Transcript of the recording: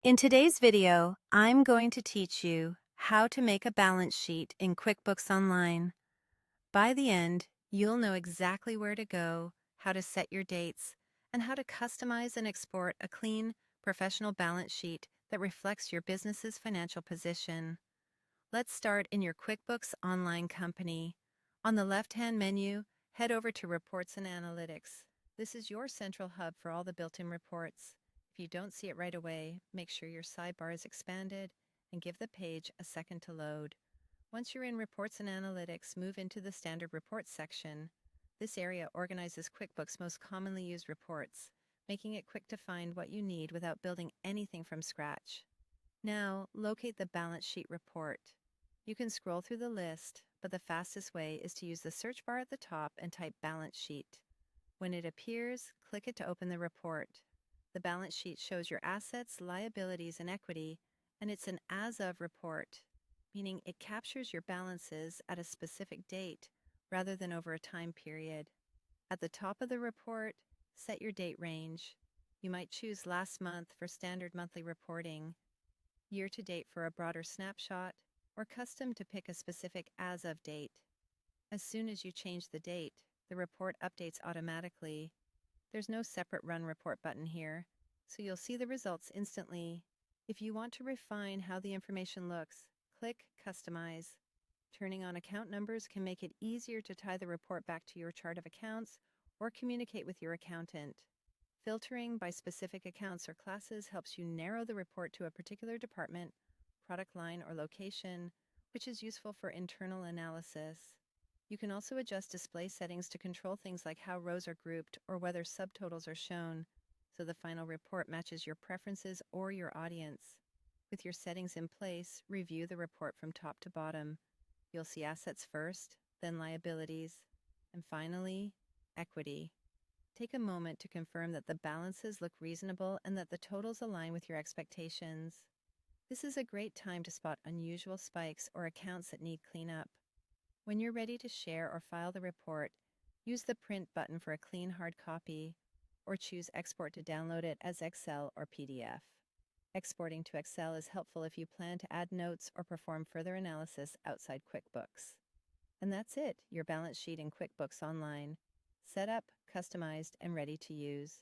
In today's video, I'm going to teach you how to make a balance sheet in QuickBooks Online. By the end, you'll know exactly where to go, how to set your dates, and how to customize and export a clean, professional balance sheet that reflects your business's financial position. Let's start in your QuickBooks Online company. On the left-hand menu, head over to Reports and Analytics. This is your central hub for all the built-in reports. If you don't see it right away, make sure your sidebar is expanded and give the page a second to load. Once you're in Reports and Analytics, move into the Standard Reports section. This area organizes QuickBooks' most commonly used reports, making it quick to find what you need without building anything from scratch. Now, locate the balance sheet report. You can scroll through the list, but the fastest way is to use the search bar at the top and type balance sheet. When it appears, click it to open the report. The balance sheet shows your assets, liabilities, and equity, and it's an as-of report, meaning it captures your balances at a specific date rather than over a time period. At the top of the report, set your date range. You might choose last month for standard monthly reporting, year-to-date for a broader snapshot, or custom to pick a specific as-of date. As soon as you change the date, the report updates automatically. There's no separate Run Report button here, so you'll see the results instantly. If you want to refine how the information looks, click Customize. Turning on account numbers can make it easier to tie the report back to your chart of accounts or communicate with your accountant. Filtering by specific accounts or classes helps you narrow the report to a particular department, product line, or location, which is useful for internal analysis. You can also adjust display settings to control things like how rows are grouped or whether subtotals are shown, so the final report matches your preferences or your audience. With your settings in place, review the report from top to bottom. You'll see assets first, then liabilities, and finally, equity. Take a moment to confirm that the balances look reasonable and that the totals align with your expectations. This is a great time to spot unusual spikes or accounts that need cleanup. When you're ready to share or file the report, use the Print button for a clean hard copy, or choose Export to download it as Excel or PDF. Exporting to Excel is helpful if you plan to add notes or perform further analysis outside QuickBooks. And that's it, your balance sheet in QuickBooks Online. Set up, customized, and ready to use.